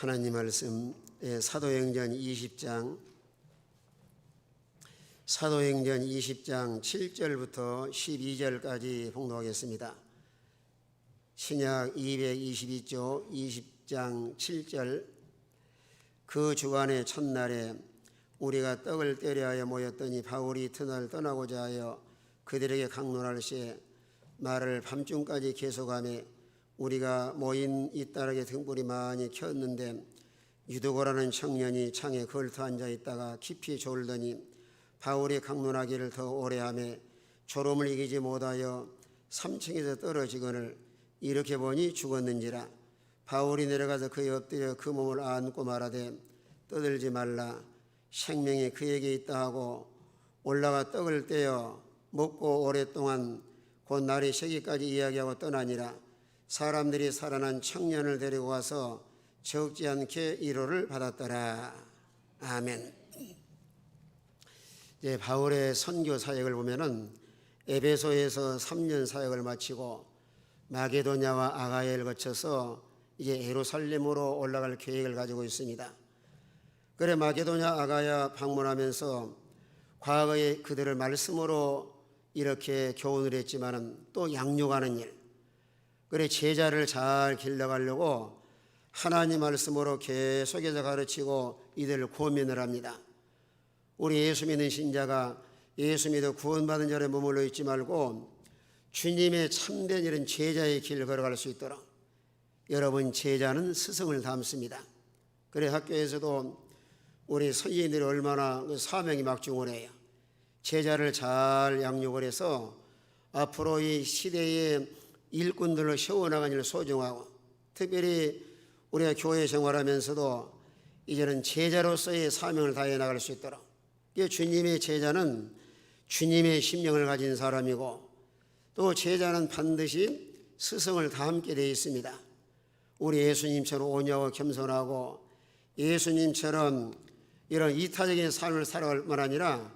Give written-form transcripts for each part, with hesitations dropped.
하나님 말씀 사도행전 20장 7절부터 12절까지 봉독하겠습니다. 신약 222조 20장 7절. 그 주간의 첫날에 우리가 떡을 떼려 하여 모였더니 바울이 이튿날 떠나고자 하여 그들에게 강론할 시에 말을 밤중까지 계속하며 우리가 모인 이따르게 등불이 많이 켰는데 유두고라는 청년이 창에 걸터 앉아 있다가 깊이 졸더니 바울이 강론하기를 더 오래 하며 졸음을 이기지 못하여 3층에서 떨어지거늘 이렇게 보니 죽었는지라. 바울이 내려가서 그에 엎드려 그 몸을 안고 말하되 떠들지 말라, 생명이 그에게 있다 하고 올라가 떡을 떼어 먹고 오랫동안 곧 날이 새기까지 이야기하고 떠나니라. 사람들이 살아난 청년을 데리고 가서 적지 않게 위로를 받았더라. 아멘. 이제 바울의 선교 사역을 보면은 에베소에서 3년 사역을 마치고 마게도냐와 아가야를 거쳐서 이제 예루살렘으로 올라갈 계획을 가지고 있습니다. 그래 마게도냐 아가야 방문하면서 과거에 그들을 말씀으로 이렇게 교훈을 했지만은 또 양육하는 일, 그래 제자를 잘 길러가려고 하나님 말씀으로 계속해서 가르치고 이들을 고민을 합니다. 우리 예수 믿는 신자가 예수 믿어 구원받은 자리에 머물러 있지 말고 주님의 참된 이런 제자의 길을 걸어갈 수 있도록, 여러분 제자는 스승을 닮습니다. 그래 학교에서도 우리 선생님들이 얼마나 사명이 막중을 해요. 제자를 잘 양육을 해서 앞으로 이 시대의 일꾼들로 세워나가는 일을 소중하고, 특별히 우리가 교회 생활하면서도 이제는 제자로서의 사명을 다해 나갈 수 있도록, 주님의 제자는 주님의 심령을 가진 사람이고 또 제자는 반드시 스승을 닮게 되어 있습니다. 우리 예수님처럼 온유하고 겸손하고 예수님처럼 이런 이타적인 삶을 살아갈 뿐 아니라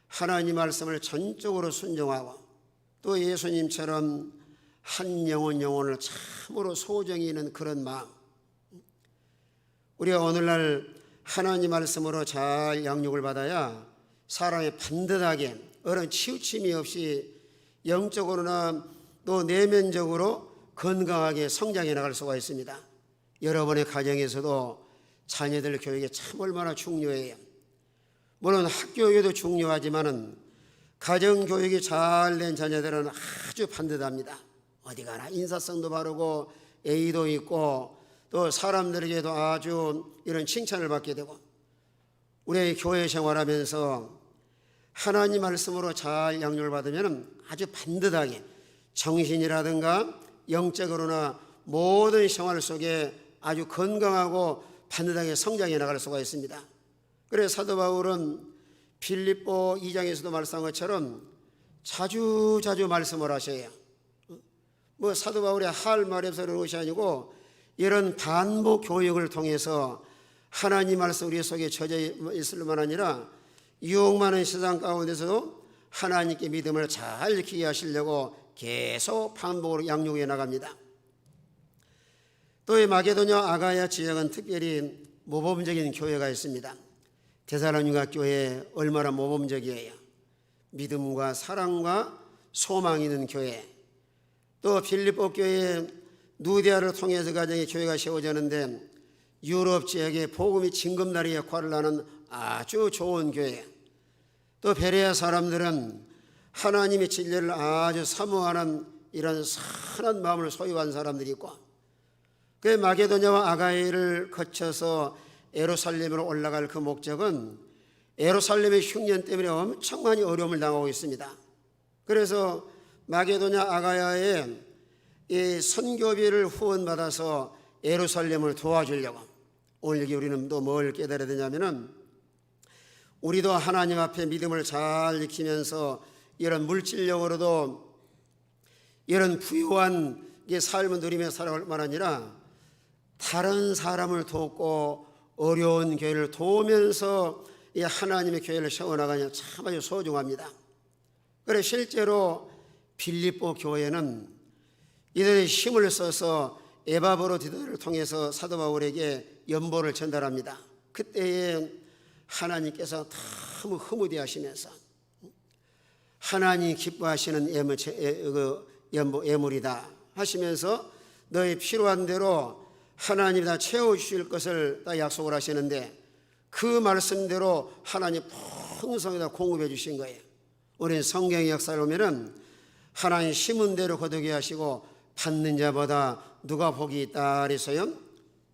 하나님 말씀을 전적으로 순종하고 또 예수님처럼 한 영혼을 참으로 소중히 여기는 그런 마음, 우리가 오늘날 하나님 말씀으로 잘 양육을 받아야 사람이 반듯하게 어떤 치우침이 없이 영적으로나 또 내면적으로 건강하게 성장해 나갈 수가 있습니다. 여러분의 가정에서도 자녀들 교육이 참 얼마나 중요해요. 물론 학교교육도 중요하지만은 가정교육이 잘 된 자녀들은 아주 반듯합니다. 어디 가나 인사성도 바르고 예의도 있고 또 사람들에게도 아주 이런 칭찬을 받게 되고, 우리 교회 생활하면서 하나님 말씀으로 잘 양육을 받으면 아주 반듯하게 정신이라든가 영적으로나 모든 생활 속에 아주 건강하고 반듯하게 성장해 나갈 수가 있습니다. 그래서 사도 바울은 빌립보 2장에서도 말씀한 것처럼 자주 말씀을 하셔요. 사도 바울의 할 말이 없어 그런 것이 아니고 이런 반복 교육을 통해서 하나님 말씀 우리 속에 젖어 있을 뿐만 아니라 유혹 많은 세상 가운데서도 하나님께 믿음을 잘 지키게 하시려고 계속 반복으로 양육해 나갑니다. 또 이 마게도냐 아가야 지역은 특별히 모범적인 교회가 있습니다. 데살로니가 교회 얼마나 모범적이에요. 믿음과 사랑과 소망이 있는 교회. 또 빌립보 교회 누디아를 통해서 가정의 교회가 세워졌는데 유럽 지역에 복음이 징검다리 역할을 하는 아주 좋은 교회. 또 베레아 사람들은 하나님의 진리를 아주 사모하는 이런 선한 마음을 소유한 사람들이 있고, 그 마게도냐와 아가야를 거쳐서 예루살렘으로 올라갈 그 목적은 예루살렘의 흉년 때문에 엄청 많이 어려움을 당하고 있습니다. 그래서 마게도냐 아가야에 이 선교비를 후원받아서 예루살렘을 도와주려고, 오늘 여기 우리는 또 뭘 깨달아야 되냐면은 우리도 하나님 앞에 믿음을 잘 지키면서 이런 물질력으로도 이런 부유한 삶을 누리며 살아갈 뿐만 아니라 다른 사람을 돕고 어려운 교회를 도우면서 이 하나님의 교회를 세워나가냐 참 아주 소중합니다. 그래 실제로 빌립보 교회는 이들의 힘을 써서 에바브로디도를 통해서 사도 바울에게 연보를 전달합니다. 그때에 하나님께서 너무 흐뭇해하시면서 하나님 기뻐하시는 예물이다 하시면서 너희 필요한 대로 하나님이 다 채워주실 것을 다 약속을 하시는데 그 말씀대로 하나님 풍성히 다 공급해 주신 거예요. 우리는 성경의 역사를 보면은 하나님 심은 대로 거두게 하시고 받는 자보다 누가 복이 있다 그래서요?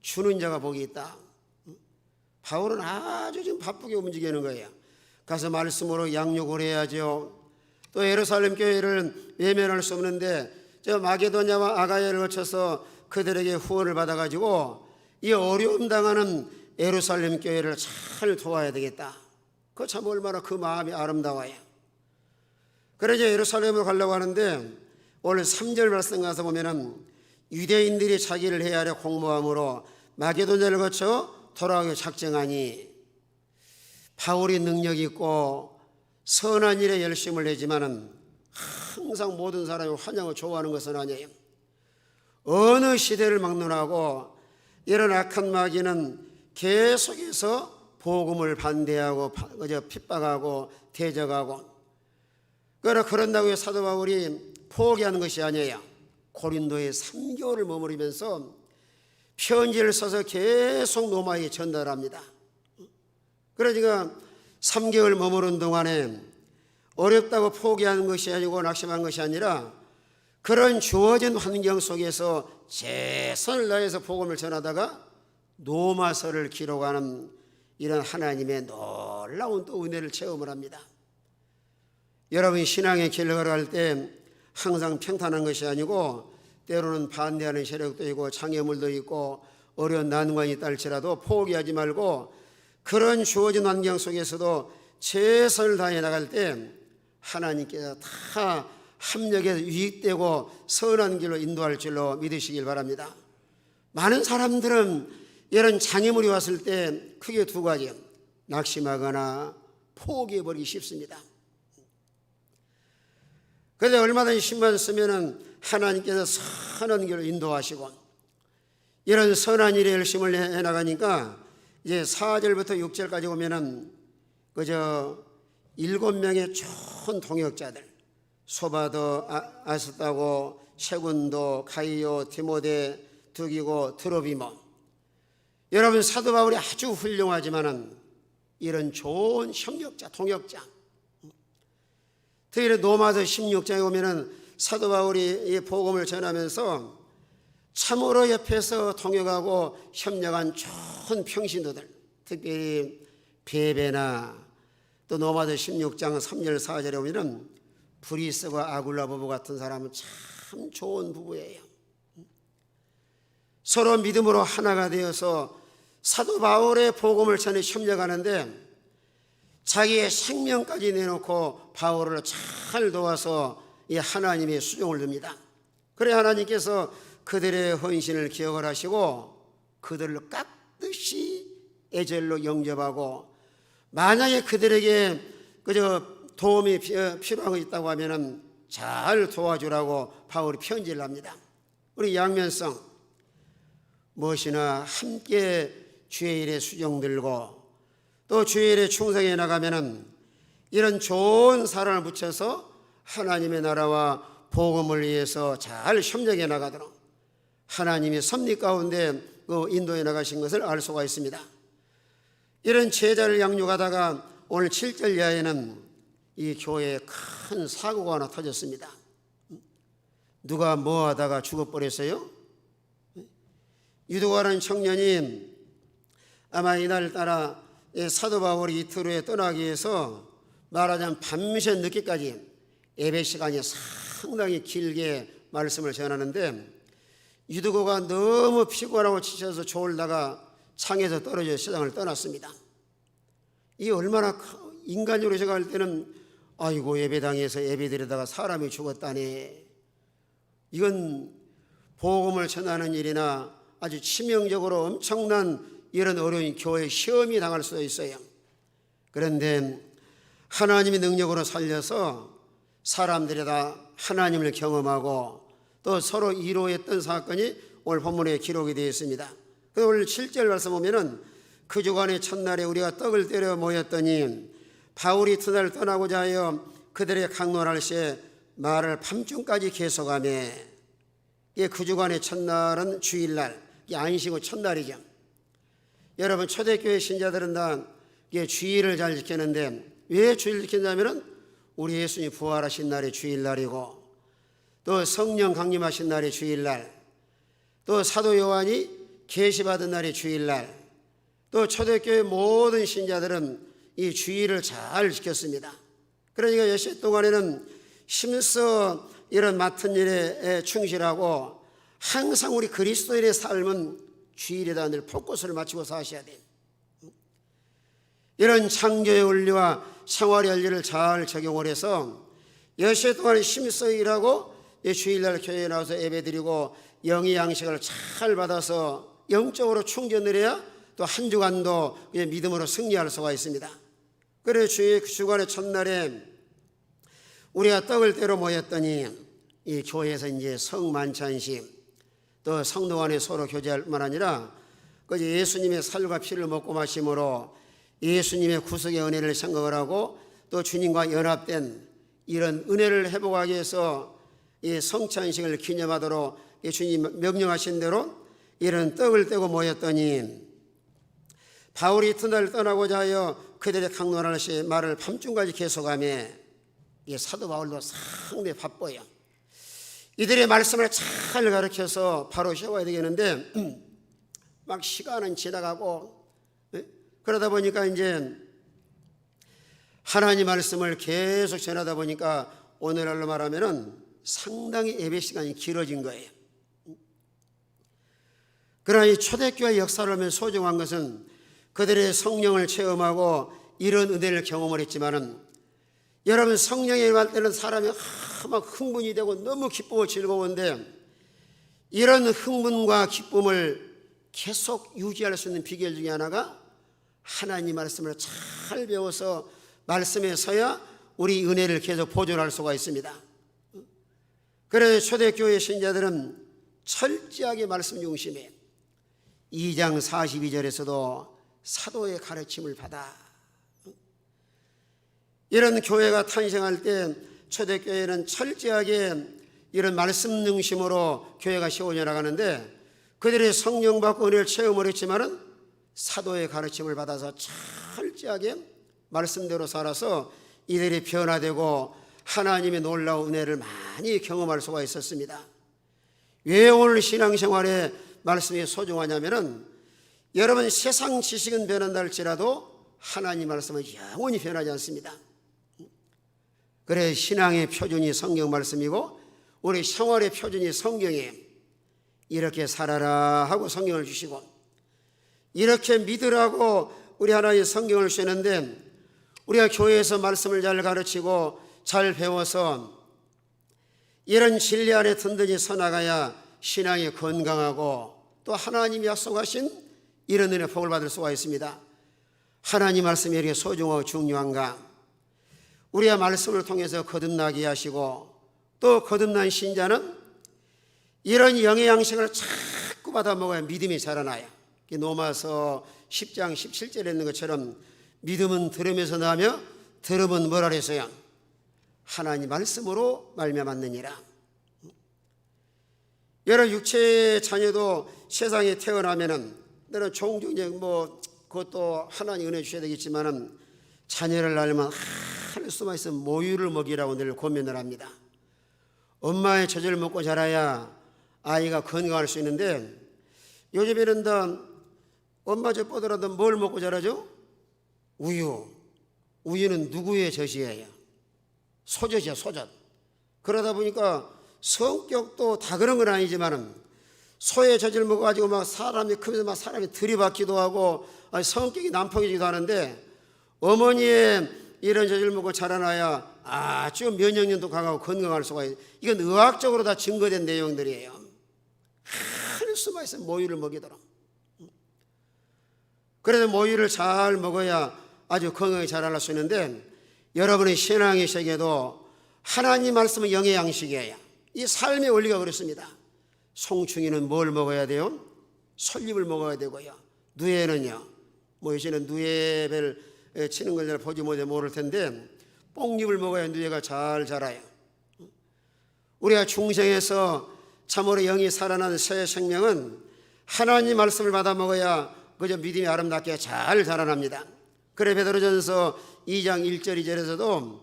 주는 자가 복이 있다. 바울은 아주 지금 바쁘게 움직이는 거예요. 가서 말씀으로 양육을 해야죠. 또 예루살렘 교회를 외면할 수 없는데 저 마게도냐와 아가야를 거쳐서 그들에게 후원을 받아가지고 이 어려움 당하는 예루살렘 교회를 잘 도와야 되겠다. 그 참 얼마나 그 마음이 아름다워요. 그래서 예루살렘으로 가려고 하는데 오늘 3절 말씀 가서 보면은 유대인들이 자기를 해하려 공모함으로 마게도냐를 거쳐 돌아오기 작정하니 바울이 능력 있고 선한 일에 열심을 내지만은 항상 모든 사람이 환영을 좋아하는 것은 아니에요. 어느 시대를 막론하고 이런 악한 마귀는 계속해서 복음을 반대하고 핍박하고 대적하고 그런다고 해서 사도 바울이 포기하는 것이 아니에요. 고린도에 3개월을 머무르면서 편지를 써서 계속 로마에 전달합니다. 그러니까 3개월 머무른 동안에 어렵다고 포기하는 것이 아니고 낙심한 것이 아니라 그런 주어진 환경 속에서 최선을 다해서 복음을 전하다가 로마서를 기록하는 이런 하나님의 놀라운 또 은혜를 체험을 합니다. 여러분이 신앙의 길을 걸어갈 때 항상 평탄한 것이 아니고 때로는 반대하는 세력도 있고 장애물도 있고 어려운 난관이 있다 할지라도 포기하지 말고 그런 주어진 환경 속에서도 최선을 다해 나갈 때 하나님께서 다 합력해서 유익되고 선한 길로 인도할 줄로 믿으시길 바랍니다. 많은 사람들은 이런 장애물이 왔을 때 크게 두 가지, 낙심하거나 포기해버리기 쉽습니다. 그런데 얼마든지 신만 쓰면은 하나님께서 선한 길로 인도하시고 이런 선한 일에 열심을 해나가니까 이제 4절부터 6절까지 보면은 그저 7명의 좋은 동역자들 소바도, 아스다고, 세군도, 가이오, 디모데, 두기고, 드로비모. 여러분 사도 바울이 아주 훌륭하지만은 이런 좋은 협력자, 동역자. 특히 로마서 16장에 보면은 사도 바울이 이 복음을 전하면서 참으로 옆에서 동역하고 협력한 좋은 평신도들, 특별히 베베나 또 로마서 16장 3절 4절에 보면은 브리스와 아굴라 부부 같은 사람은 참 좋은 부부예요. 서로 믿음으로 하나가 되어서 사도 바울의 복음을 전해 협력하는데 자기의 생명까지 내놓고 바울을 잘 도와서 이 하나님의 수종을 듭니다. 그래 하나님께서 그들의 헌신을 기억을 하시고 그들을 깍듯이 애절로 영접하고 만약에 그들에게 그저 도움이 필요한 거 있다고 하면은 잘 도와주라고 바울이 편지를 합니다. 우리 양면성 무엇이나 함께 주의 일에 수종 들고 또 주의 일에 충성해 나가면은 이런 좋은 사랑을 붙여서 하나님의 나라와 복음을 위해서 잘 협력해 나가도록 하나님이 섭리 가운데 인도해 나가신 것을 알 수가 있습니다. 이런 제자를 양육하다가 오늘 7절 이하에는 이 교회에 큰 사고가 하나 터졌습니다. 누가 뭐 하다가 죽어버렸어요? 유도가라는 청년이 아마 이날따라 사도 바울이 이틀 후에 떠나기 위해서 말하자면 밤새 늦게까지 예배 시간이 상당히 길게 말씀을 전하는데 유도가가 너무 피곤하고 지쳐서 졸다가 창에서 떨어져 세상을 떠났습니다. 이 얼마나 인간적으로 생각할 때는 아이고 예배당에서 예배드리다가 사람이 죽었다니 이건 복음을 전하는 일이나 아주 치명적으로 엄청난 이런 어려운 교회 시험이 당할 수도 있어요. 그런데 하나님의 능력으로 살려서 사람들이 다 하나님을 경험하고 또 서로 위로했던 사건이 오늘 본문에 기록이 되어 있습니다. 오늘 7절 말씀 보면은 그 주간의 첫날에 우리가 떡을 때려 모였더니 바울이 그날 떠나고자 하여 그들의 강론할 시에 말을 밤중까지 계속하며, 그 주간의 첫날은 주일날, 안식 후 첫날이죠. 여러분, 초대교회 신자들은 다 주일을 잘 지키는데 왜 주일을 지킨다면은 우리 예수님 부활하신 날이 주일날이고, 또 성령 강림하신 날이 주일날, 또 사도 요한이 계시받은 날이 주일날, 또 초대교회 모든 신자들은 이 주일을 잘 지켰습니다. 그러니까 여시 동안에는 힘써 이런 맡은 일에 충실하고 항상 우리 그리스도인의 삶은 주일에다 늘 포커스를 맞추고 사셔야 돼요. 이런 창조의 원리와 생활의 원리를 잘 적용을 해서 여시 동안에 힘써 일하고 주일날 교회에 나와서 예배드리고 영의 양식을 잘 받아서 영적으로 충전을 해야 또 한 주간도 믿음으로 승리할 수가 있습니다. 그래서 주간의 첫날에 우리가 떡을 때려 모였더니 이 교회에서 이제 성만찬식, 또 성도 간에 서로 교제할 뿐만 아니라 예수님의 살과 피를 먹고 마심으로 예수님의 구속의 은혜를 생각을 하고 또 주님과 연합된 이런 은혜를 회복하기 위해서 이 성찬식을 기념하도록 주님 명령하신 대로 이런 떡을 떼고 모였더니 바울이 이튿날 떠나고자 하여 그들의 강론할 시 말을 밤중까지 계속하며, 사도 바울도 상당히 바빠요. 이들의 말씀을 잘 가르쳐서 바로 세워야 되겠는데 막 시간은 지나가고, 그러다 보니까 이제 하나님 말씀을 계속 전하다 보니까 오늘날로 말하면은 상당히 예배 시간이 길어진 거예요. 그러나 이 초대교회 역사를 하면 소중한 것은 그들의 성령을 체험하고 이런 은혜를 경험을 했지만은, 여러분, 성령에 임할 때는 사람이 막 흥분이 되고 너무 기쁘고 즐거운데 이런 흥분과 기쁨을 계속 유지할 수 있는 비결 중에 하나가 하나님 말씀을 잘 배워서 말씀에 서야 우리 은혜를 계속 보존할 수가 있습니다. 그래서 초대교회 신자들은 철저하게 말씀 중심에 2장 42절에서도 사도의 가르침을 받아, 이런 교회가 탄생할 때 초대교회는 철저하게 이런 말씀 중심으로 교회가 세워져 나가는데 그들의 성령 받고 은혜를 체험을 했지만은 사도의 가르침을 받아서 철저하게 말씀대로 살아서 이들이 변화되고 하나님의 놀라운 은혜를 많이 경험할 수가 있었습니다. 왜 오늘 신앙생활에 말씀이 소중하냐면은, 여러분, 세상 지식은 변한다 할지라도 하나님 말씀은 영원히 변하지 않습니다. 그래 신앙의 표준이 성경 말씀이고 우리 생활의 표준이 성경이에요. 이렇게 살아라 하고 성경을 주시고 이렇게 믿으라고 우리 하나님의 성경을 주시는데, 우리가 교회에서 말씀을 잘 가르치고 잘 배워서 이런 진리 안에 든든히 서나가야 신앙이 건강하고 또 하나님이 약속하신 이런 은혜 복을 받을 수가 있습니다. 하나님 말씀이 이렇게 소중하고 중요한가? 우리가 말씀을 통해서 거듭나게 하시고 또 거듭난 신자는 이런 영의 양식을 자꾸 받아 먹어야 믿음이 자라나요. 로마서 10장 17절에 있는 것처럼 믿음은 들으면서 나며 들음은 뭐라 그랬어요? 하나님 말씀으로 말미암았느니라. 여러 육체의 자녀도 세상에 태어나면은 너는 종종 이제 그것도 하나님 은혜 주셔야 되겠지만은 자녀를 낳으면 할 수만 있으면 모유를 먹이라고 늘 고민을 합니다. 엄마의 젖을 먹고 자라야 아이가 건강할 수 있는데 요즘에는 다 엄마 젖 뻗으라도 뭘 먹고 자라죠? 우유. 우유는 누구의 젖이에요? 소젖이야, 소젖. 그러다 보니까 성격도 다 그런 건 아니지만은 소의 젖을 먹어가지고 막 사람이 크면서 막 사람이 들이받기도 하고 성격이 난폭해지기도 하는데, 어머니의 이런 젖을 먹고 자라나야 아주 면역력도 강하고 건강할 수가 있어요. 이건 의학적으로 다 증거된 내용들이에요. 할 수만 있으면 모유를 먹이도록. 그래서 모유를 잘 먹어야 아주 건강하게 자랄 수 있는데, 여러분의 신앙의 세계도 하나님 말씀은 영의 양식이에요. 이 삶의 원리가 그렇습니다. 송충이는 뭘 먹어야 돼요? 솔잎을 먹어야 되고요. 누에는요, 뭐 요새는 누에를 치는 걸 잘 보지 못해 모를 텐데 뽕잎을 먹어야 누에가 잘 자라요. 우리가 중생에서 참으로 영이 살아난 새 생명은 하나님 말씀을 받아 먹어야 그저 믿음이 아름답게 잘 자라납니다. 그래 베드로전서 2장 1절 2절에서도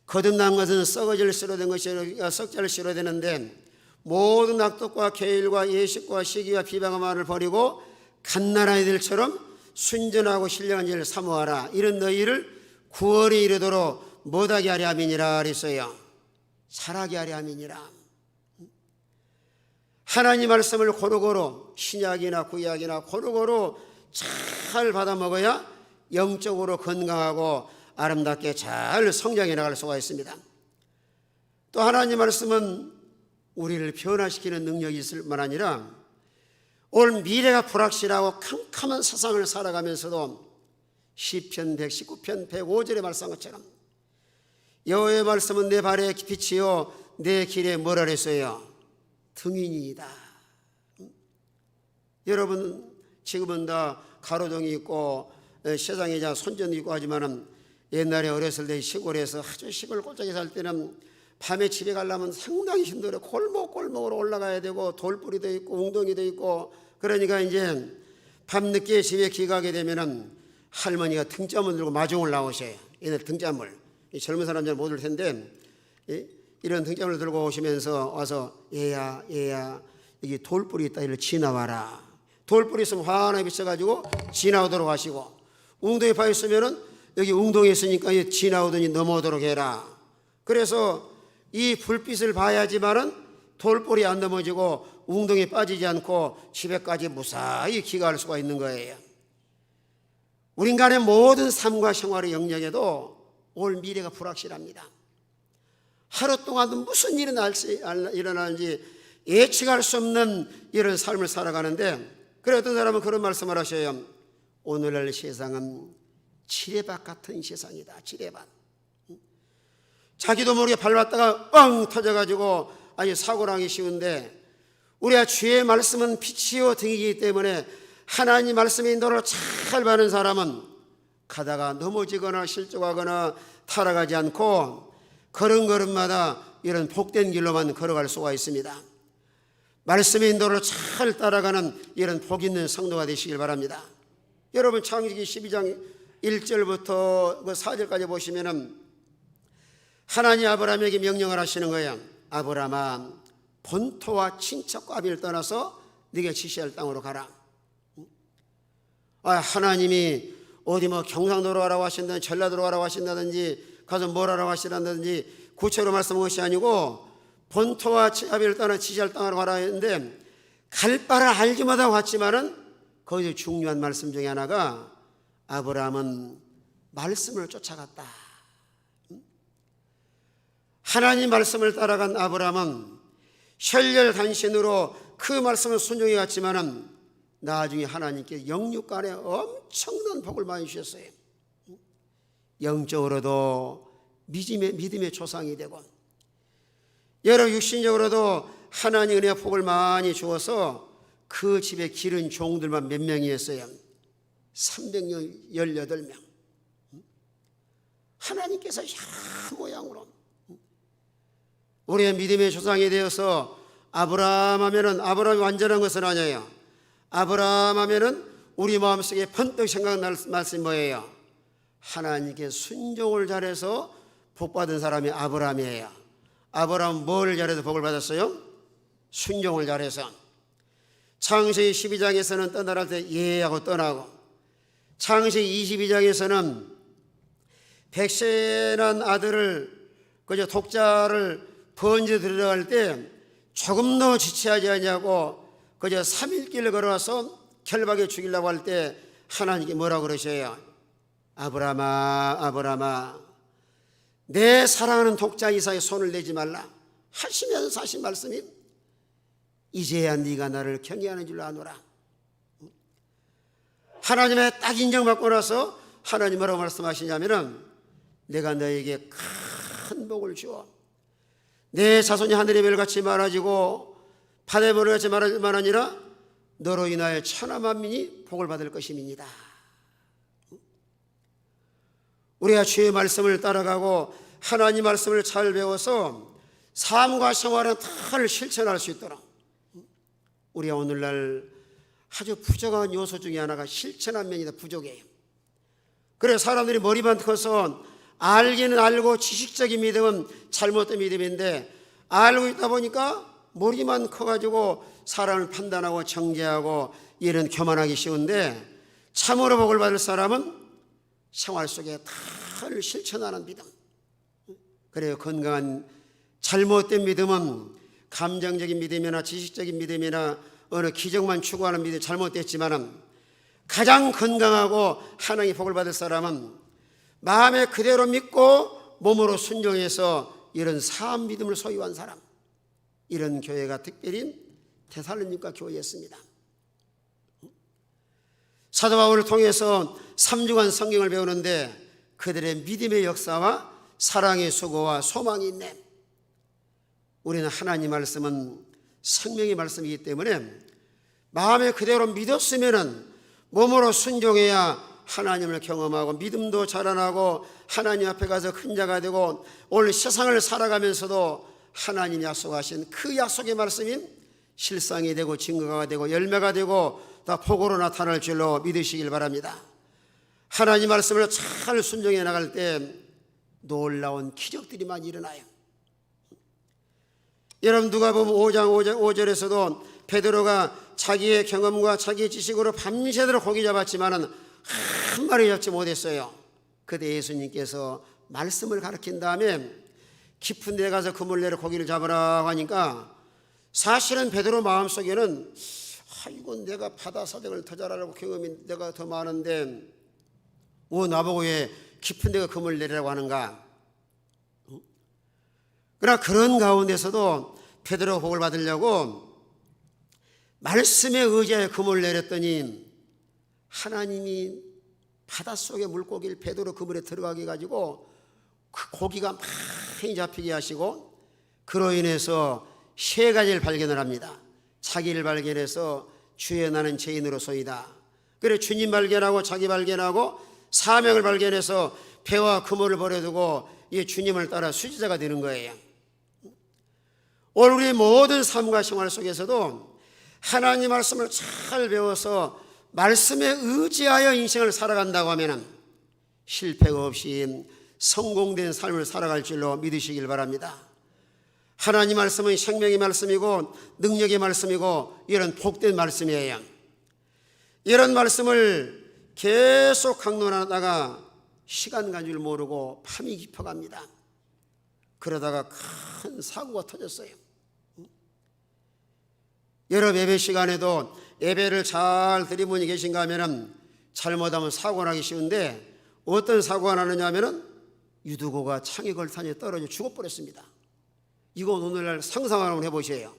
거듭난 것은 썩어질 씨로 된 것이 썩잘 씨로 되는데 모든 악독과 계율과 예식과 시기와 비방의 말을 버리고 갓난 아이들처럼 순전하고 신령한 일을 사모하라. 이런 너희를 구원에 이르도록 못하게 하려 함이니라 그랬어요. 잘하게 하려 함이니라. 하나님 말씀을 고루고루 신약이나 구약이나 고루고루 잘 받아 먹어야 영적으로 건강하고 아름답게 잘 성장해 나갈 수가 있습니다. 또 하나님 말씀은 우리를 변화시키는 능력이 있을 뿐만 아니라 오늘 미래가 불확실하고 캄캄한 세상을 살아가면서도 시편 119편 105절에 말씀한 것처럼 여호와의 말씀은 내 발의 빛이요 내 길에 뭐라 그랬어요? 등이니이다. 여러분 지금은 다 가로등이 있고 세상에 손전이 있고 하지만은 옛날에 어렸을 때 시골에서 아주 시골 꼴짝이 살 때는 밤에 집에 가려면 상당히 힘들어요. 골목골목으로 올라가야 되고 돌뿌리도 있고 웅덩이도 있고 그러니까 이제 밤늦게 집에 귀가하게 되면은 할머니가 등잔을 들고 마중을 나오셔요. 옛날 등잔을 젊은 사람들은 못 올 텐데 이런 등잔을 들고 오시면서 와서 얘야 여기 돌뿌리 있다 이를 지나와라. 돌뿌리 있으면 환하게 비춰가지고 지나오도록 하시고 웅덩이 파 있으면은 여기 웅덩이 있으니까 지나오더니 넘어오도록 해라. 그래서 이 불빛을 봐야지만은 돌뿌리 안 넘어지고 웅덩이 빠지지 않고 집에까지 무사히 귀가할 수가 있는 거예요. 우리 인간의 모든 삶과 생활의 영역에도 올 미래가 불확실합니다. 하루 동안 무슨 일이 일어나는지 예측할 수 없는 이런 삶을 살아가는데 그래 어떤 사람은 그런 말씀을 하셔요. 오늘날 세상은 지뢰밭 같은 세상이다. 지뢰밭. 자기도 모르게 밟았다가 뻥 터져가지고 아주 사고 나기 쉬운데 우리가 주의 말씀은 빛이요 등이기 때문에 하나님 말씀의 인도를 잘 받는 사람은 가다가 넘어지거나 실족하거나 타락하지 않고 걸음걸음마다 이런 복된 길로만 걸어갈 수가 있습니다. 말씀의 인도를 잘 따라가는 이런 복 있는 성도가 되시길 바랍니다. 여러분 창세기 12장 1절부터 4절까지 보시면은 하나님 아브라함에게 명령을 하시는 거예요. 아브라함아 본토와 친척과 아비를 떠나서 네게 지시할 땅으로 가라. 하나님이 어디 뭐 경상도로 가라고 하신다든지 전라도로 가라고 하신다든지 가서 뭘 하라고 하신다든지 구체로 말씀한 것이 아니고 본토와 아비를 떠나 지시할 땅으로 가라 했는데 갈 바를 알지 못하고 갔지만은 거기서 중요한 말씀 중에 하나가 아브라함은 말씀을 쫓아갔다. 하나님 말씀을 따라간 아브라함은 혈혈단신으로 그 말씀을 순종해 갔지만은 나중에 하나님께 영육간에 엄청난 복을 많이 주셨어요. 영적으로도 믿음의 조상이 되고 여러 육신적으로도 하나님 은혜와 복을 많이 주어서 그 집에 기른 종들만 몇 명이었어요? 318명. 하나님께서 모양으로 우리의 믿음의 조상이 되어서 아브라함 하면은 아브라함이 완전한 것은 아니에요. 아브라함 하면은 우리 마음속에 번뜩 생각날 말씀이 뭐예요? 하나님께 순종을 잘해서 복받은 사람이 아브라함이에요. 아브라함은 뭘 잘해서 복을 받았어요? 순종을 잘해서. 창세기 12장에서는 떠나갈 때 예하고 떠나고 창세기 22장에서는 백세난 아들을 그저 독자를 번제 들어갈 때 조금도 지체하지 않냐고 그저 3일길을 걸어와서 결박에 죽이려고 할 때 하나님께 뭐라고 그러셔요? 아브라함아 아브라함아 내 사랑하는 독자 이삭에 손을 내지 말라 하시면서 하신 말씀이 이제야 네가 나를 경외하는 줄 아노라. 하나님의 딱 인정받고 나서 하나님 뭐라고 말씀하시냐면은 내가 너에게 큰 복을 주어 내 자손이 하늘의 별같이 많아지고 바다의 모래같이 많아질 뿐만 아니라 너로 인하여 천하 만민이 복을 받을 것임이니이다. 우리가 주의 말씀을 따라가고 하나님 말씀을 잘 배워서 삶과 생활은 다 실천할 수 있도록, 우리가 오늘날 아주 부족한 요소 중에 하나가 실천한 면이다. 부족해요. 그래서 사람들이 머리만 커서 알기는 알고 지식적인 믿음은 잘못된 믿음인데, 알고 있다 보니까 머리만 커가지고 사람을 판단하고 정죄하고 이런 교만하기 쉬운데, 참으로 복을 받을 사람은 생활 속에 다 실천하는 믿음. 그래요. 건강한 잘못된 믿음은 감정적인 믿음이나 지식적인 믿음이나 어느 기적만 추구하는 믿음이 잘못됐지만, 가장 건강하고 하나님의 복을 받을 사람은 마음에 그대로 믿고 몸으로 순종해서 이런 사업 믿음을 소유한 사람, 이런 교회가 특별히 데살로니가 교회였습니다. 사도 바울을 통해서 3주간 성경을 배우는데 그들의 믿음의 역사와 사랑의 수고와 소망이 있네. 우리는 하나님 말씀은 생명의 말씀이기 때문에 마음에 그대로 믿었으면 몸으로 순종해야 하나님을 경험하고 믿음도 자라나고 하나님 앞에 가서 큰 자가 되고 오늘 세상을 살아가면서도 하나님이 약속하신 그 약속의 말씀이 실상이 되고 증거가 되고 열매가 되고 다 복으로 나타날 줄로 믿으시길 바랍니다. 하나님 말씀을 잘 순종해 나갈 때 놀라운 기적들이 많이 일어나요. 여러분, 누가복음 5장 5절에서도 베드로가 자기의 경험과 자기의 지식으로 밤새도록 고기 잡았지만 한 마리 잡지 못했어요. 그때 예수님께서 말씀을 가르친 다음에 깊은 데 가서 그물 내려 고기를 잡으라고 하니까, 사실은 베드로 마음속에는 이건 내가 바다 사정을 더 잘하려고 경험이 내가 더 많은데 나보고 왜 깊은 데가 그물 내리라고 하는가. 그러나 그런 가운데서도 베드로가 복을 받으려고 말씀에 의지하여 그물을 내렸더니 하나님이 바닷속의 물고기를 베드로 그물에 들어가게 해가지고 그 고기가 많이 잡히게 하시고, 그로 인해서 세 가지를 발견을 합니다. 자기를 발견해서 주의 나는 죄인으로소이다. 그래 주님 발견하고 자기 발견하고 사명을 발견해서 배와 그물을 버려두고 이 주님을 따라 수지자가 되는 거예요. 오늘 우리의 모든 삶과 생활 속에서도 하나님 말씀을 잘 배워서 말씀에 의지하여 인생을 살아간다고 하면 실패가 없이 성공된 삶을 살아갈 줄로 믿으시길 바랍니다. 하나님 말씀은 생명의 말씀이고 능력의 말씀이고 이런 복된 말씀이에요. 이런 말씀을 계속 강론하다가 시간 간 줄 모르고 밤이 깊어갑니다. 그러다가 큰 사고가 터졌어요. 여러분, 예배 시간에도 예배를 잘 드린 분이 계신가 하면 잘못하면 사고가 나기 쉬운데, 어떤 사고가 나느냐 하면 유두고가 창의 걸판에 떨어져 죽어버렸습니다. 이건 오늘날 상상 한번 해보세요.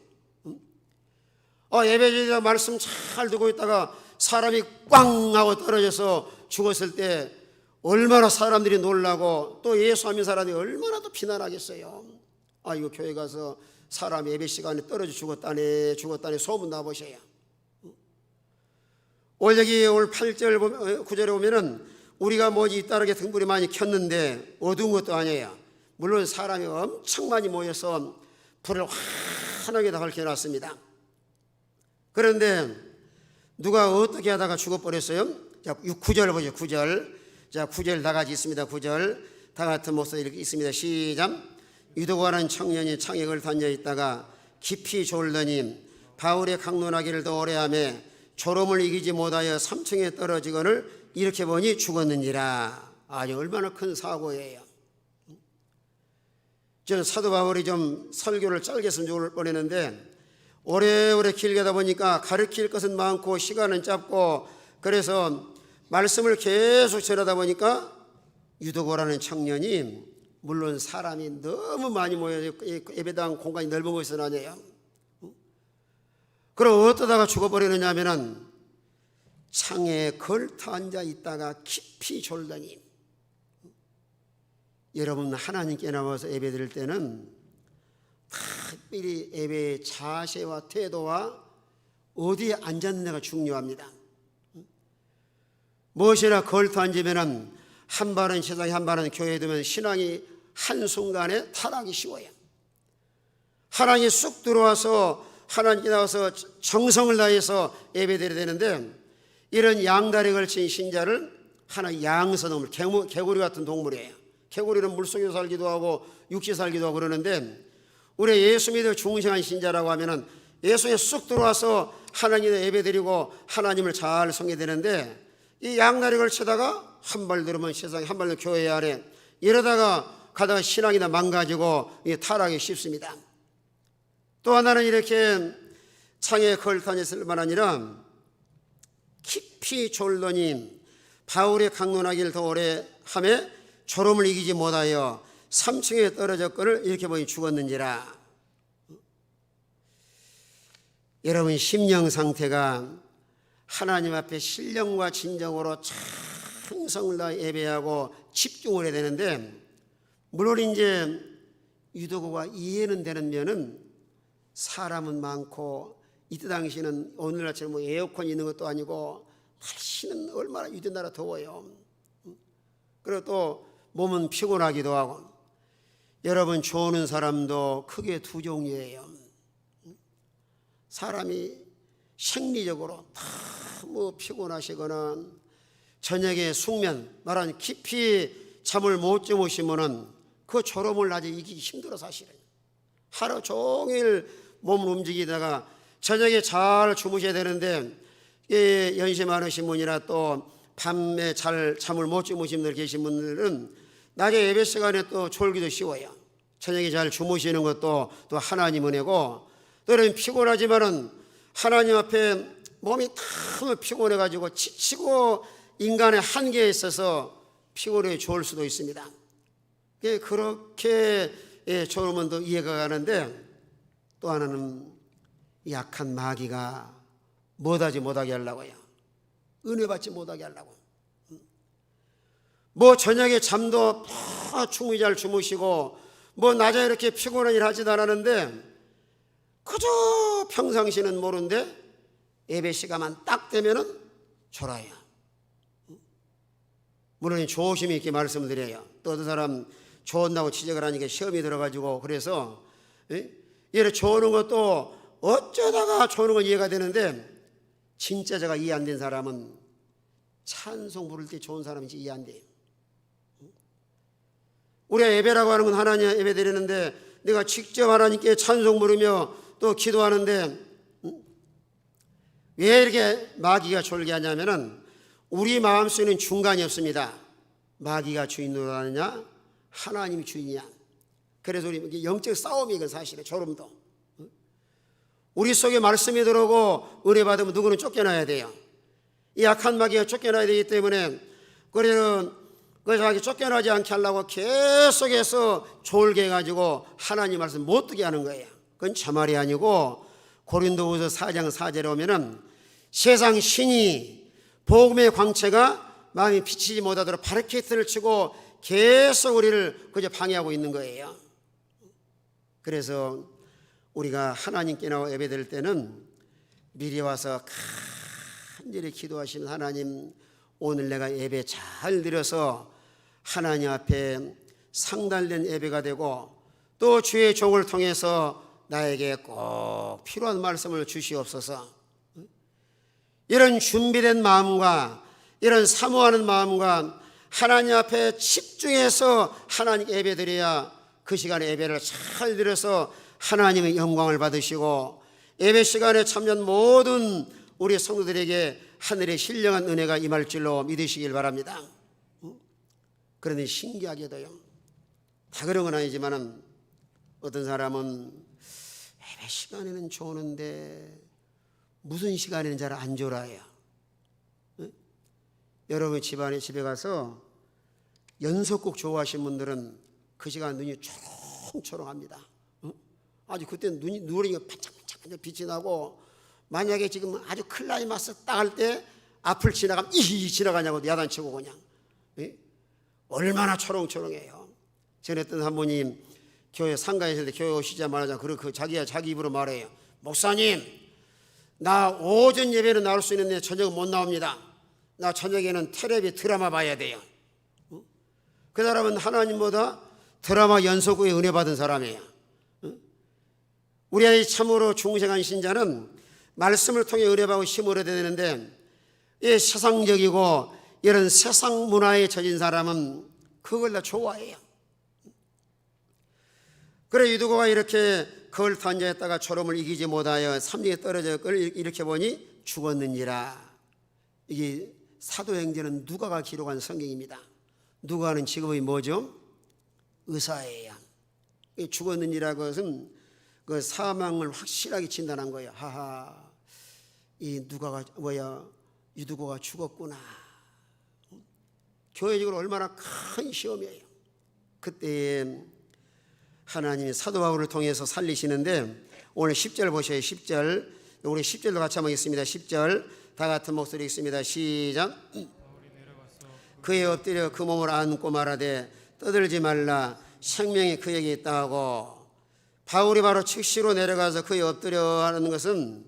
예배 드리다 말씀 잘 듣고 있다가 사람이 꽝 하고 떨어져서 죽었을 때 얼마나 사람들이 놀라고 또 예수 믿는 사람이 얼마나 또 비난하겠어요. 이거 교회 가서 사람 예배 시간에 떨어져 죽었다네 소문 나보세요. 오늘 8절 9절에 보면은 우리가 뭐지 이따르게 등불이 많이 켰는데 어두운 것도 아니에요. 물론 사람이 엄청 많이 모여서 불을 환하게 다 밝혀놨습니다. 그런데 누가 어떻게 하다가 죽어버렸어요? 자, 9절 보죠. 9절. 자, 9절 다 같이 있습니다. 9절 다 같은 목소리 이렇게 있습니다. 시작. 유도고라는 청년이 창에 걸터 앉아있다가 깊이 졸더니 바울의 강론하기를 더 오래하며 졸음을 이기지 못하여 3층에 떨어지거늘 이렇게 보니 죽었느니라. 얼마나 큰 사고예요. 저는 사도 바울이 좀 설교를 짧게 했으면 좋을 뻔했는데 오래오래 길게 하다 보니까 가르칠 것은 많고 시간은 짧고, 그래서 말씀을 계속 전하다 보니까 유도고라는 청년이, 물론 사람이 너무 많이 모여 예배당 공간이 넓은 곳에서는 아니에요. 그럼 어떠다가 죽어버리느냐 하면은 창에 걸터 앉아 있다가 깊이 졸더니, 여러분 하나님께 나와서 예배 드릴 때는 특별히 예배의 자세와 태도와 어디에 앉았느냐가 중요합니다. 무엇이나 걸터 앉으면 한 발은 세상에 한 발은 교회에 두면 신앙이 한순간에 타락이 쉬워요. 하나님이 쑥 들어와서 하나님께 나와서 정성을 다해서 예배드려야 되는데, 이런 양다리 걸친 신자를 하나 양서동물, 개구리 같은 동물이에요. 개구리는 물속에서 살기도 하고 육지 살기도 하고 그러는데, 우리 예수 믿어 중생한 신자라고 하면은 예수에 쑥 들어와서 하나님의 예배드리고 하나님을 잘 섬겨야 되는데, 이 양다리 걸치다가 한 발 들으면 세상에, 한 발 교회 안에, 이러다가 가다가 신앙이나 망가지고 타락이 쉽습니다. 또 하나는 이렇게 창에 걸터앉았을 뿐 아니라 깊이 졸더니 바울의 강론하기를 더 오래 하며 졸음을 이기지 못하여 3층에 떨어졌거늘 이렇게 보니 죽었는지라. 여러분 심령 상태가 하나님 앞에 신령과 진정으로 충성을 다 예배하고 집중을 해야 되는데, 물론 이제 유도구가 이해는 되는 면은 사람은 많고, 이때 당시는 오늘날처럼 뭐 에어컨 있는 것도 아니고 날씨는 얼마나 유대나라 더워요. 그리고 또 몸은 피곤하기도 하고. 여러분 좋은 사람도 크게 두 종류예요. 사람이 생리적으로 너무 피곤하시거나 저녁에 숙면, 말하는 깊이 잠을 못 주무시면은 그 졸음을 낮에 이기기 힘들어 사실은. 하루 종일 몸을 움직이다가 저녁에 잘 주무셔야 되는데, 연세 많으신 분이나 또 밤에 잘 잠을 못 주무신 분들 계신 분들은 낮에 예배 시간에 또 졸기도 쉬워요. 저녁에 잘 주무시는 것도 또 하나님 은혜고, 또 이런 피곤하지만은 하나님 앞에 몸이 너무 피곤해가지고 지치고 인간의 한계에 있어서 피곤해 좋을 수도 있습니다. 그렇게 졸으면 또 이해가 가는데, 또 하나는 약한 마귀가 뭐하지 못하게 하려고요. 은혜 받지 못하게 하려고. 뭐 저녁에 잠도 충분히 잘 주무시고 뭐 낮에 이렇게 피곤한 일 하지도 않았는데, 그저 평상시는 모르는데 예배 시간만 딱 되면은 졸아요. 물론 조심히 있게 말씀을 드려요. 또 어떤 사람 좋은다고 지적을 하니까 시험이 들어가지고, 그래서 얘를 조는 것도 어쩌다가 조는 건 이해가 되는데, 진짜 제가 이해 안 된 사람은 찬송 부를 때 좋은 사람인지 이해 안 돼요. 우리가 예배라고 하는 건 하나님 예배 드리는데, 내가 직접 하나님께 찬송 부르며 또 기도하는데 왜 이렇게 마귀가 졸게 하냐면은 우리 마음속에는 중간이 없습니다. 마귀가 주인으로 하느냐 하나님이 주인이냐. 그래서 우리 영적 싸움이 이건 사실은 졸음도. 우리 속에 말씀이 들어오고 은혜 받으면 누구는 쫓겨나야 돼요. 이 악한 마귀가 쫓겨나야 되기 때문에, 그래서 자기 쫓겨나지 않게 하려고 계속해서 졸게 해가지고 하나님 말씀 못 듣게 하는 거예요. 그건 저 말이 아니고, 고린도후서 4장 4절에 오면은 세상 신이 복음의 광채가 마음이 비치지 못하도록 바리케이트를 치고 계속 우리를 그저 방해하고 있는 거예요. 그래서 우리가 하나님께 나와 예배드릴 때는 미리 와서 간절히 기도하시는, 하나님 오늘 내가 예배 잘 드려서 하나님 앞에 상달된 예배가 되고, 또 주의 종을 통해서 나에게 꼭 필요한 말씀을 주시옵소서. 이런 준비된 마음과 이런 사모하는 마음과 하나님 앞에 집중해서 하나님께 예배드려야 그 시간에 예배를 잘 드려서 하나님의 영광을 받으시고, 예배 시간에 참여한 모든 우리 성도들에게 하늘의 신령한 은혜가 임할 줄로 믿으시길 바랍니다. 그런데 신기하게도요, 다 그런 건 아니지만 어떤 사람은 예배 시간에는 좋은데 무슨 시간에는 잘 안 졸아요. 여러분 집에 가서 연속곡 좋아하시는 분들은 그 시간 눈이 초롱초롱합니다. 아주 그때 눈이 반짝반짝 빛이 나고, 만약에 지금 아주 클라이마스 딱 할 때 앞을 지나가면 지나가냐고 야단치고 그냥 얼마나 초롱초롱해요. 전에 어떤 한 분이 교회 상가에 있을 때 교회 오시자마자 자기 입으로 말해요. 목사님, 나 오전 예배는 나올 수 있는데 저녁은 못 나옵니다. 나 저녁에는 텔레비 드라마 봐야 돼요. 그 사람은 하나님보다 드라마 연속구에 은혜 받은 사람이에요. 우리 아이 참으로 중생한 신자는 말씀을 통해 은혜 받고 힘을 얻어야 되는데, 이 세상적이고 이런 세상 문화에 젖은 사람은 그걸 다 좋아해요. 그래 유두고가 이렇게 그걸 던져했다가 졸음을 이기지 못하여 삼중에 떨어져 이렇게 보니 죽었느니라. 이게 사도행전은 누가가 기록한 성경입니다. 누가는 직업이 뭐죠? 의사예요. 죽었느니라 것은 그 사망을 확실하게 진단한 거예요. 하하, 이 누가가 유두고가 죽었구나. 교회적으로 얼마나 큰 시험이에요. 그때 하나님이 사도 바울을 통해서 살리시는데, 오늘 10절 보셔요. 10절. 우리 10절도 같이 한번 읽습니다. 10절 다 같은 목소리 읽습니다. 시작. 그에 엎드려 그 몸을 안고 말하되 떠들지 말라, 생명이 그에게 있다 하고. 바울이 바로 즉시로 내려가서 그에 엎드려 하는 것은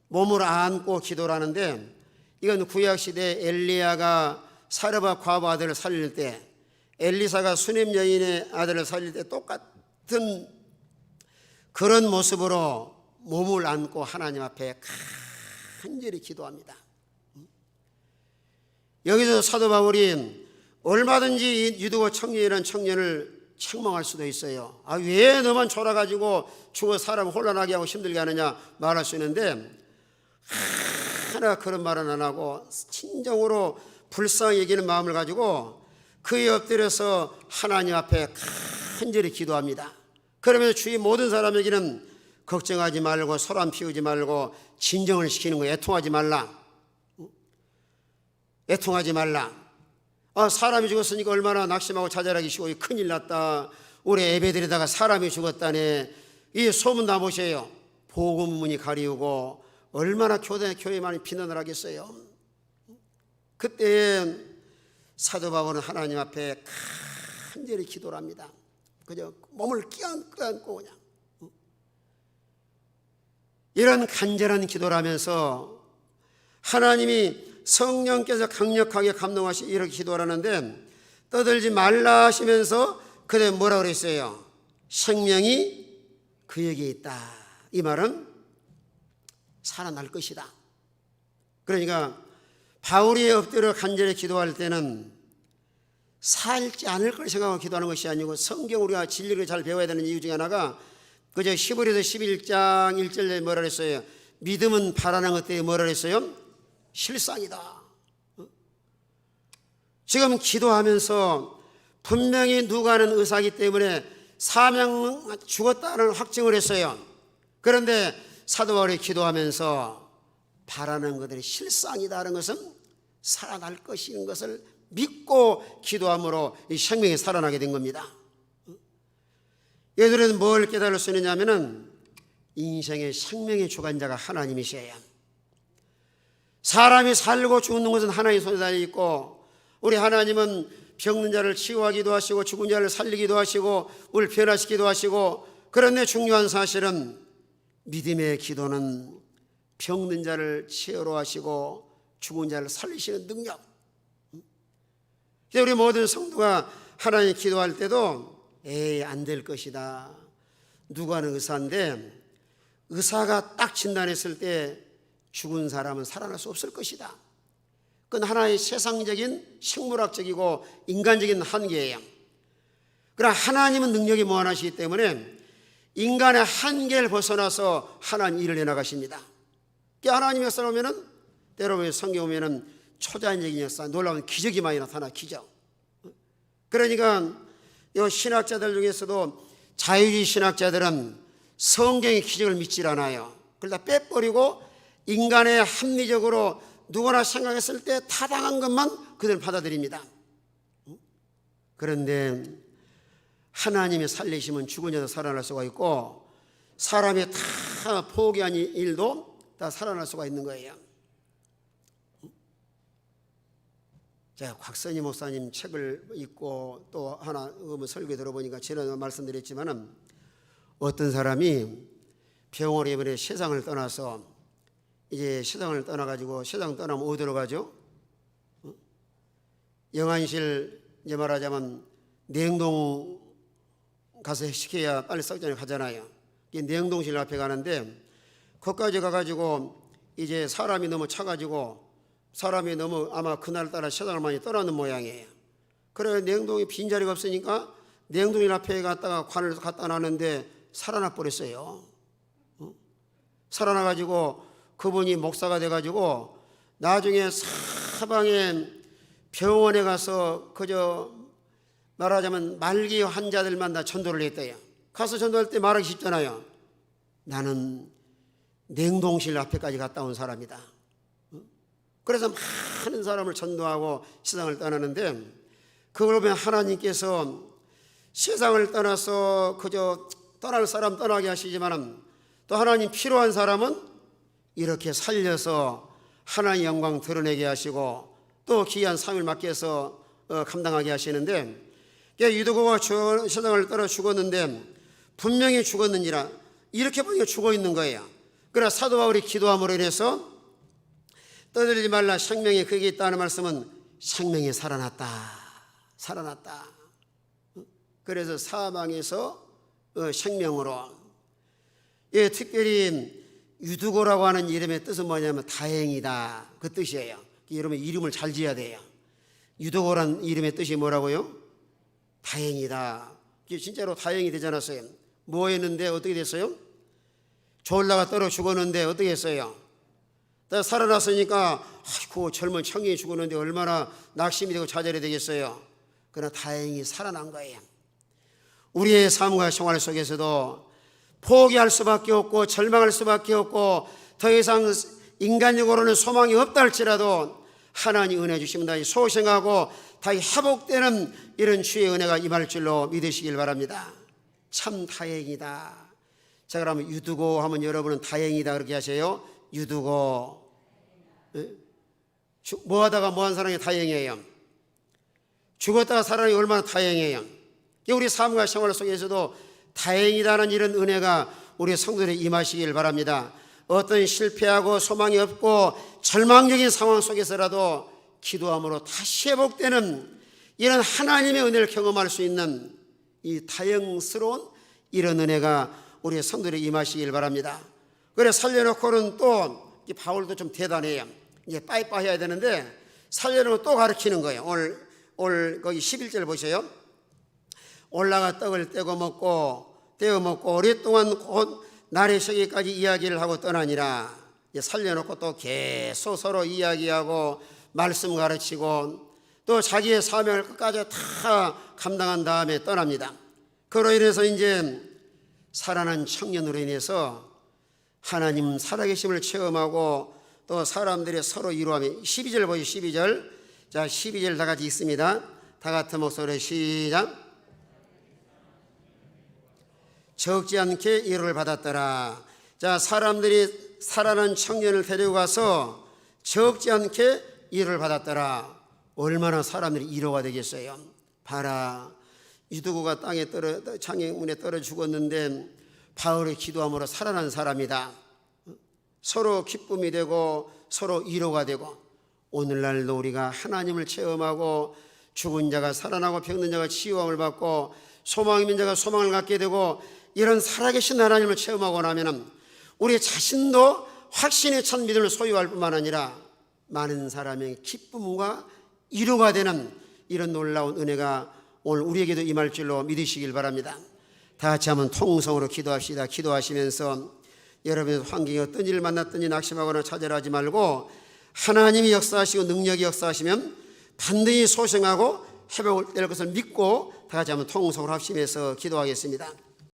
몸을 안고 기도라는데, 이건 구약시대 엘리야가 사르밧 과부 아들을 살릴 때, 엘리사가 수넴 여인의 아들을 살릴 때 똑같은 그런 모습으로 몸을 안고 하나님 앞에 간절히 기도합니다. 여기서 사도 바울이 얼마든지 유두고 청년이라는 청년을 책망할 수도 있어요. 아, 왜 너만 졸아가지고 죽어 사람 혼란하게 하고 힘들게 하느냐 말할 수 있는데, 하나 그런 말은 안 하고 진정으로 불쌍히 여기는 마음을 가지고 그에 엎드려서 하나님 앞에 간절히 기도합니다. 그러면서 주위 모든 사람에게는 걱정하지 말고 소란 피우지 말고 진정을 시키는 거예요. 애통하지 말라. 애통하지 말라. 아, 사람이 죽었으니까 얼마나 낙심하고 자잘하기 쉬워. 큰일 났다. 우리 예배드리다가 사람이 죽었다네. 이 소문 다 보세요. 복음문이 가리우고 얼마나 교회 많이 비난을 하겠어요. 그때 사도 바울은 하나님 앞에 간절히 기도를 합니다. 그저 몸을 껴안고 그냥 이런 간절한 기도를 하면서 하나님이 성령께서 강력하게 감동하시 이렇게 기도를 하는데, 떠들지 말라 하시면서 그때 뭐라 그랬어요? 생명이 그에게 있다. 이 말은 살아날 것이다. 그러니까 바울이 엎드려 간절히 기도할 때는 살지 않을 걸 생각하고 기도하는 것이 아니고, 성경 우리가 진리를 잘 배워야 되는 이유 중에 하나가 그저 히브리서 11장 1절에 뭐라 그랬어요? 믿음은 바라는 것 때문에 뭐라 그랬어요? 실상이다. 지금 기도하면서 분명히 누가는 의사이기 때문에 사명 죽었다는 확증을 했어요. 그런데 사도 바울이 기도하면서 바라는 것들이 실상이다는 것은 살아날 것인 것을 믿고 기도함으로 이 생명이 살아나게 된 겁니다. 얘들은 뭘 깨달을 수 있느냐면은 인생의 생명의 주관자가 하나님이셔야. 사람이 살고 죽는 것은 하나님의 손에 달려 있고, 우리 하나님은 병든 자를 치유하기도 하시고 죽은 자를 살리기도 하시고 우리를 변화시키기도 하시고, 그런데 중요한 사실은 믿음의 기도는 병든 자를 치유로 하시고 죽은 자를 살리시는 능력. 우리 모든 성도가 하나님 기도할 때도 에이 안 될 것이다. 누가는 의사인데 의사가 딱 진단했을 때 죽은 사람은 살아날 수 없을 것이다. 그건 하나의 세상적인 생물학적이고 인간적인 한계예요. 그러나 하나님은 능력이 무한하시기 때문에 인간의 한계를 벗어나서 하나님 일을 해나가십니다. 하나님 역사를 보면은 때로 성경 보면은 초자연적인 역사, 놀라운 기적이 많이 나타나. 기적. 그러니까 이 신학자들 중에서도 자유주의 신학자들은 성경의 기적을 믿질 않아요. 그러다 빼버리고 인간의 합리적으로 누구나 생각했을 때 타당한 것만 그들은 받아들입니다. 그런데 하나님의 살리심은 죽은 자도 살아날 수가 있고, 사람이 다 포기한 일도 다 살아날 수가 있는 거예요. 제가 곽선희 목사님 책을 읽고 또 하나 설교 들어보니까 지난번에 말씀드렸지만은, 어떤 사람이 병원에 이번에 세상을 떠나서 이제 세상을 떠나가지고 세상 떠나면 어디로 가죠? 영안실 이제 말하자면 냉동 가서 시켜야 빨리 썩전에 가잖아요. 이 냉동실 앞에 가는데 거기까지 가가지고 이제 사람이 너무 차가지고 사람이 너무 아마 그날따라 세상을 많이 떠나는 모양이에요. 그래 냉동이 빈자리가 없으니까 냉동실 앞에 갔다가 관을 갖다 놨는데 살아나 버렸어요. 살아나가지고 그분이 목사가 돼가지고 나중에 사방에 병원에 가서 그저 말하자면 말기 환자들만 다 전도를 했대요. 가서 전도할 때 말하기 쉽잖아요. 나는 냉동실 앞에까지 갔다 온 사람이다. 그래서 많은 사람을 전도하고 세상을 떠나는데 그걸 보면 하나님께서 세상을 떠나서 그저 떠날 사람 떠나게 하시지만 또 하나님 필요한 사람은 이렇게 살려서 하나님의 영광 드러내게 하시고 또 귀한 삶을 맡겨서 감당하게 하시는데 유두고가 세상을 떠나 죽었는데 분명히 죽었는지라 이렇게 보니까 죽어 있는 거예요. 그러나 사도 바울이 기도함으로 인해서 떠들지 말라 생명이 그게 있다는 말씀은 생명이 살아났다. 그래서 사망에서 생명으로 특별히 유두고라고 하는 이름의 뜻은 뭐냐면 다행이다 그 뜻이에요. 여러분 이름을 잘 지어야 돼요. 유두고란 이름의 뜻이 뭐라고요? 다행이다. 진짜로 다행이 되지 않았어요? 뭐 했는데 어떻게 됐어요? 졸다가 떨어 죽었는데 어떻게 했어요? 살아났으니까 아이고 젊은 청년이 죽었는데 얼마나 낙심이 되고 좌절이 되겠어요. 그러나 다행히 살아난 거예요. 우리의 삶과 생활 속에서도 포기할 수밖에 없고 절망할 수밖에 없고 더 이상 인간적으로는 소망이 없다 할지라도 하나님 은혜 주시면 다시 소생하고 다시 회복되는 이런 주의 은혜가 임할 줄로 믿으시길 바랍니다. 참 다행이다. 자 그러면 유두고 하면 여러분은 다행이다 그렇게 하세요. 유두고 뭐 하다가 뭐 한 사람이 다행이에요. 죽었다가 살아나니 얼마나 다행이에요. 우리 삶과 생활 속에서도 다행이다는 이런 은혜가 우리 성도들에 임하시길 바랍니다. 어떤 실패하고 소망이 없고 절망적인 상황 속에서라도 기도함으로 다시 회복되는 이런 하나님의 은혜를 경험할 수 있는 이 다행스러운 이런 은혜가 우리 성도들에 임하시길 바랍니다. 그래 살려놓고는 또 바울도 좀 대단해요. 이제 빠이빠이 해야 되는데 살려놓고 또 가르치는 거예요. 오늘 거기 11절 보세요. 올라가 떡을 떼어 먹고 오랫동안 곧 날의 새기까지 이야기를 하고 떠나니라. 살려놓고 또 계속 서로 이야기하고 말씀 가르치고 또 자기의 사명을 끝까지 다 감당한 다음에 떠납니다. 그로 인해서 이제 살아난 청년으로 인해서 하나님 살아계심을 체험하고 또 사람들이 서로 이루하며 12절 보시죠. 12절. 자 12절 다 같이 있습니다. 다 같은 목소리로 시작. 적지 않게 위로를 받았더라. 자 사람들이 살아난 청년을 데리고 가서 적지 않게 위로를 받았더라. 얼마나 사람들이 위로가 되겠어요. 봐라 유두고가 창문에 떨어 죽었는데 바울의 기도함으로 살아난 사람이다. 서로 기쁨이 되고 서로 위로가 되고 오늘날도 우리가 하나님을 체험하고 죽은 자가 살아나고 병든 자가 치유함을 받고 소망 있는 자가 소망을 갖게 되고 이런 살아계신 하나님을 체험하고 나면 우리 자신도 확신에 찬 믿음을 소유할 뿐만 아니라 많은 사람의 기쁨과 위로가 되는 이런 놀라운 은혜가 오늘 우리에게도 임할 줄로 믿으시길 바랍니다. 다 같이 한번 통성으로 기도합시다. 기도하시면서 여러분의 환경이 어떤 일을 만났든지 낙심하거나 좌절하지 말고 하나님이 역사하시고 능력이 역사하시면 반드시 소생하고 회복될 것을 믿고 다 같이 한번 통성으로 합심해서 기도하겠습니다.